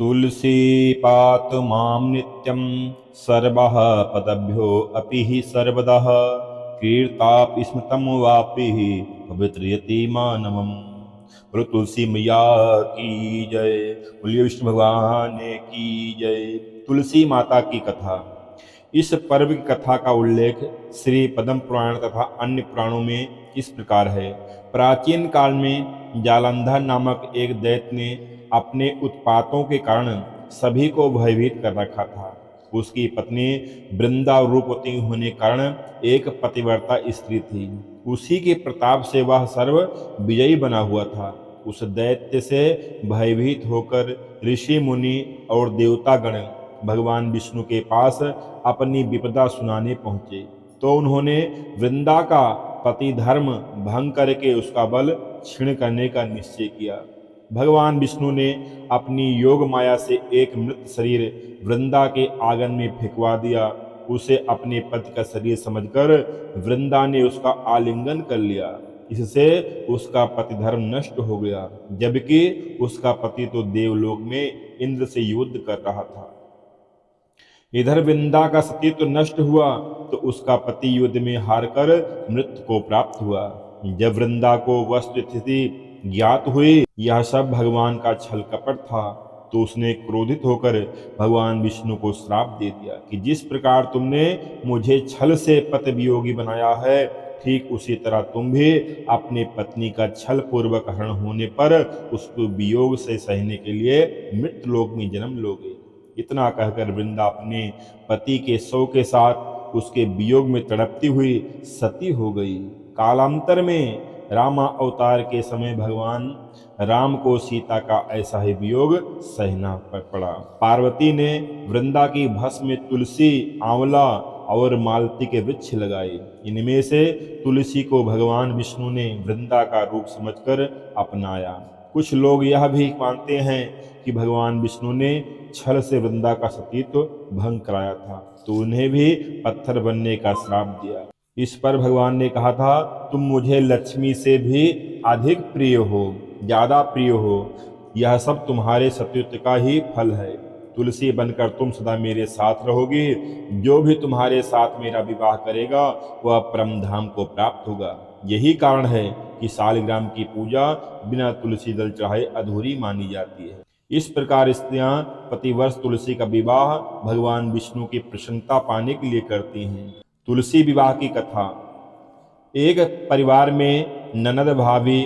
तुलसी पातु मां नित्यं सर्वः पदभ्यो अपि हि सर्वदः कीर्ताप स्मृतं वापि पवित्रयति मानवम्। बोलो तुलसी मैया की जय। बोलिए विष्णु भगवान की जय। तुलसी माता की कथा। इस पर्व की कथा का उल्लेख श्री पद्म पुराण तथा अन्य पुराणों में इस प्रकार है। प्राचीन काल में जालंधर नामक एक दैत्य ने अपने उत्पातों के कारण सभी को भयभीत कर रखा था। उसकी पत्नी वृंदा रूपवती होने कारण एक पतिव्रता स्त्री थी। उसी के प्रताप से वह सर्व विजयी बना हुआ था। उस दैत्य से भयभीत होकर ऋषि मुनि और देवतागण भगवान विष्णु के पास अपनी विपदा सुनाने पहुंचे तो उन्होंने वृंदा का पति धर्म भंग करके उसका बल क्षीण करने का निश्चय किया। भगवान विष्णु ने अपनी योग माया से एक मृत शरीर वृंदा के आंगन में फेंकवा दिया। उसे अपने पति का शरीर समझकर वृंदा ने उसका आलिंगन कर लिया। इससे उसका पति धर्म नष्ट हो गया, जबकि उसका पति तो देवलोक में इंद्र से युद्ध कर रहा था। इधर वृंदा का सतीत्व नष्ट हुआ तो उसका पति युद्ध में हारकर मृत्यु को प्राप्त हुआ। जब वृंदा को वस्तु स्थिति ज्ञात हुई यह सब भगवान का छल कपट था तो उसने क्रोधित होकर भगवान विष्णु को श्राप दे दिया कि जिस प्रकार तुमने मुझे छल से पति वियोगी बनाया है, ठीक उसी तरह तुम भी अपने पत्नी का छल पूर्वक हरण होने पर उसको वियोग से सहने के लिए मृत्यु लोक में जन्म लोगे। इतना कहकर वृंदा अपने पति के शव के साथ उसके वियोग में तड़पती हुई सती हो गई। कालांतर में रामा अवतार के समय भगवान राम को सीता का ऐसा ही वियोग सहना पड़ा। पार्वती ने वृंदा की भस्म में तुलसी, आंवला और मालती के वृक्ष लगाए। इनमें से तुलसी को भगवान विष्णु ने वृंदा का रूप समझकर अपनाया। कुछ लोग यह भी मानते हैं कि भगवान विष्णु ने छल से वृंदा का सतीत्व भंग कराया था तो उन्हें भी पत्थर बनने का श्राप दिया। इस पर भगवान ने कहा था, तुम मुझे लक्ष्मी से भी अधिक प्रिय हो, ज्यादा प्रिय हो। यह सब तुम्हारे सतीत्व का ही फल है। तुलसी बनकर तुम सदा मेरे साथ रहोगी। जो भी तुम्हारे साथ मेरा विवाह करेगा वह परम धाम को प्राप्त होगा। यही कारण है कि शालिग्राम की पूजा बिना तुलसी दल चढ़ाए अधूरी मानी जाती है। इस प्रकार स्त्रियां प्रतिवर्ष तुलसी का विवाह भगवान विष्णु की प्रसन्नता पाने के लिए करती हैं। तुलसी विवाह की कथा। एक परिवार में ननद भाभी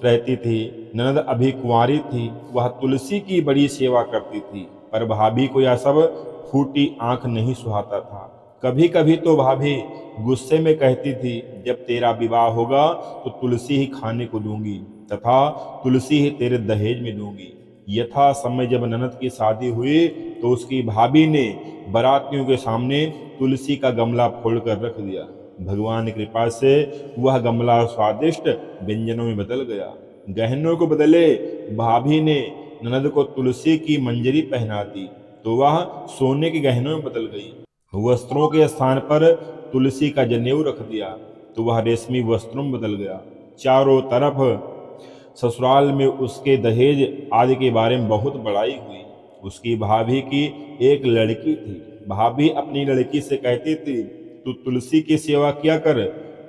रहती थी। ननद अभी कुंवारी थी। वह तुलसी की बड़ी सेवा करती थी, पर भाभी को यह सब फूटी आंख नहीं सुहाता था। कभी कभी तो भाभी गुस्से में कहती थी, जब तेरा विवाह होगा तो तुलसी ही खाने को दूंगी तथा तुलसी ही तेरे दहेज में दूंगी। यथा समय जब ननद की शादी हुई तो उसकी भाभी ने बारातियों के सामने तुलसी का गमला फोड़कर रख दिया। भगवान की कृपा से वह गमला स्वादिष्ट व्यंजनों में बदल गया। गहनों को बदले भाभी ने ननद को तुलसी की मंजरी पहना दी तो वह सोने के गहनों में बदल गई। वस्त्रों के स्थान पर तुलसी का जनेऊ रख दिया तो वह रेशमी वस्त्रों में बदल गया। चारों तरफ ससुराल में उसके दहेज आदि के बारे में बहुत बड़ाई हुई। उसकी भाभी की एक लड़की थी। भाभी अपनी लड़की से कहती थी, तू तुलसी की सेवा किया कर,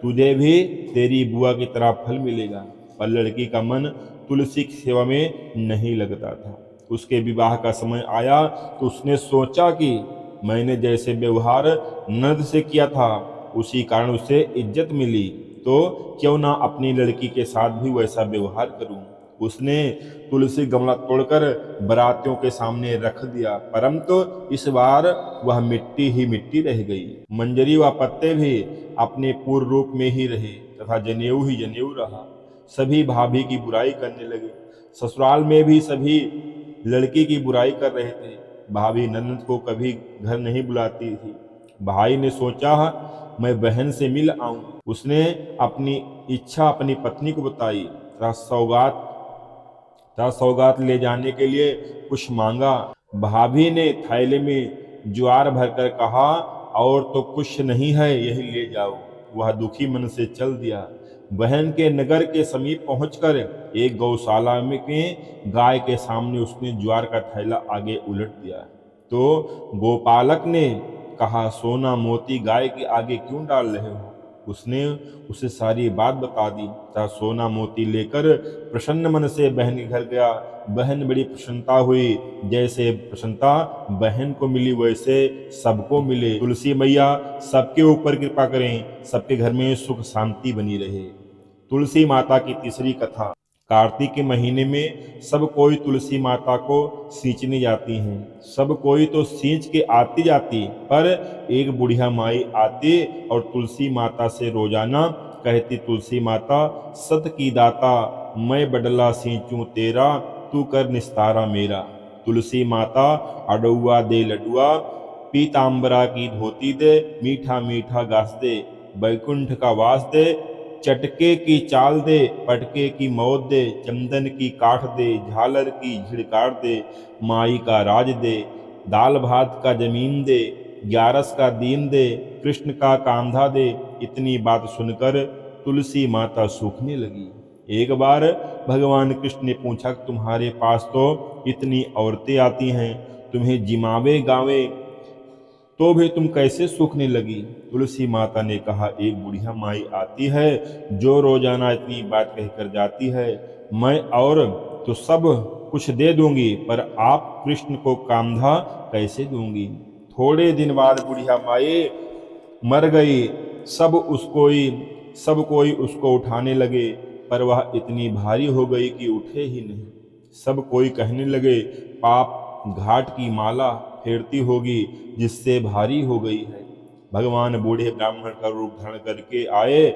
तुझे भी तेरी बुआ की तरह फल मिलेगा। पर लड़की का मन तुलसी की सेवा में नहीं लगता था। उसके विवाह का समय आया तो उसने सोचा कि मैंने जैसे व्यवहार ननद से किया था उसी कारण उसे इज्जत मिली, तो क्यों ना अपनी लड़की के साथ भी वैसा व्यवहार करूं। उसने तुलसी गमला तोड़कर बारातियों के सामने रख दिया, परंतु इस बार वह मिट्टी ही मिट्टी रह गई। मंजरी व पत्ते भी अपने पूर्व रूप में ही रहे तथा जनेऊ ही जनेऊ रहा। सभी भाभी की बुराई करने लगे। ससुराल में भी सभी लड़की की बुराई कर रहे थे। भाभी ननद को कभी घर नहीं बुलाती थी। भाई ने सोचा मैं बहन से मिल आऊं। उसने अपनी इच्छा अपनी पत्नी को बताई तथा सौगात ले जाने के लिए कुछ मांगा। भाभी ने थैले में ज्वार भरकर कहा, और तो कुछ नहीं है, यही ले जाओ। वह दुखी मन से चल दिया। बहन के नगर के समीप पहुंचकर एक गौशाला में के गाय के सामने उसने ज्वार का थैला आगे उलट दिया। तो गोपालक ने कहा, सोना मोती गाय के आगे क्यों डाल रहे हो? उसने उसे सारी बात बता दी तथा सोना मोती लेकर प्रसन्न मन से बहन के घर गया। बहन बड़ी प्रसन्नता हुई। जैसे प्रसन्नता बहन को मिली वैसे सबको मिले। तुलसी मैया सबके ऊपर कृपा करें, सबके घर में सुख शांति बनी रहे। तुलसी माता की तीसरी कथा। कार्तिक के महीने में सब कोई तुलसी माता को सींचने जाती हैं। सब कोई तो सींच के आती जाती, पर एक बुढ़िया माई आती और तुलसी माता से रोजाना कहती, तुलसी माता सत की दाता, मैं बडला सींचूं तेरा, तू कर निस्तारा मेरा। तुलसी माता अडुआ दे लडुआ, पीताम्बरा की धोती दे, मीठा मीठा घास दे, बैकुंठ का वास दे, चटके की चाल दे, पटके की मौत दे, चंदन की काठ दे, झालर की झिड़कार दे, माई का राज दे, दाल भात का जमीन दे, ग्यारस का दीन दे, कृष्ण का कांधा दे। इतनी बात सुनकर तुलसी माता सूखने लगी। एक बार भगवान कृष्ण ने पूछा, तुम्हारे पास तो इतनी औरतें आती हैं, तुम्हें जिमावे गावे तो भी तुम कैसे सूखने लगी? तुलसी माता ने कहा, एक बुढ़िया माई आती है जो रोजाना इतनी बात कहकर जाती है। मैं और तो सब कुछ दे दूंगी, पर आप कृष्ण को कांधा कैसे दूंगी? थोड़े दिन बाद बुढ़िया माई मर गई। सब कोई उसको उठाने लगे, पर वह इतनी भारी हो गई कि उठे ही नहीं। सब कोई कहने लगे, पाप घाट की माला फेरती होगी जिससे भारी हो गई है। भगवान बूढ़े ब्राह्मण का रूप धारण करके आए।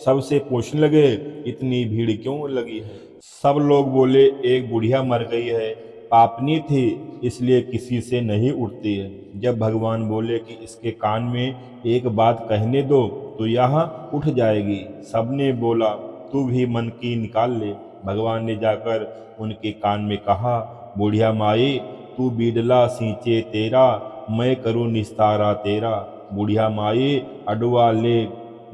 सबसे पूछने लगे, इतनी भीड़ क्यों लगी है? सब लोग बोले, एक बुढ़िया मर गई है, पापनी थी इसलिए किसी से नहीं उठती है। जब भगवान बोले कि इसके कान में एक बात कहने दो तो यह उठ जाएगी। सबने बोला, तू भी मन की निकाल ले। भगवान ने जाकर उनके कान में कहा, बुढ़िया माई तू बीडला सींचे तेरा, मैं करूँ निस्तारा तेरा। बुढ़िया माई अडुआ ले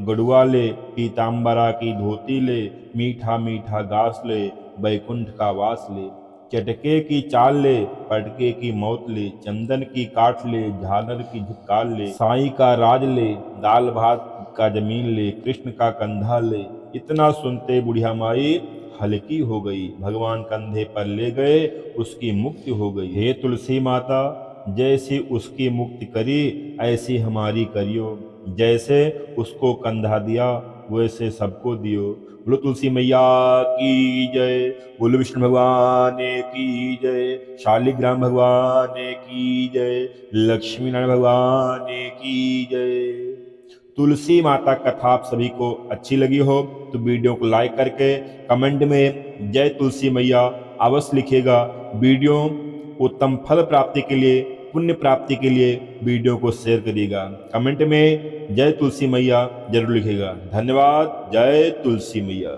गडुआ ले, पीताम्बरा की धोती ले, मीठा मीठा घास ले, बैकुंठ का वास ले, चटके की चाल ले, पटके की मौत ले, चंदन की काठ ले, झालर की झुकार ले, साईं का राज ले, दाल भात का जमीन ले, कृष्ण का कंधा ले। इतना सुनते बुढ़िया माई हल्की हो गई। भगवान कंधे पर ले गए, उसकी मुक्ति हो गई। हे तुलसी माता, जैसी उसकी मुक्ति करी ऐसी हमारी करियो। जैसे उसको कंधा दिया वैसे सबको दियो। बोलो तुलसी मैया की जय, बोलो विष्णु भगवान की जय, शालिग्राम भगवान की जय, लक्ष्मी नारायण भगवान की जय। तुलसी माता कथा आप सभी को अच्छी लगी हो तो वीडियो को लाइक करके कमेंट में जय तुलसी मैया अवश्य लिखिएगा। वीडियो उत्तम फल प्राप्ति के लिए, पुण्य प्राप्ति के लिए वीडियो को शेयर करिएगा। कमेंट में जय तुलसी मैया जरूर लिखिएगा। धन्यवाद। जय तुलसी मैया।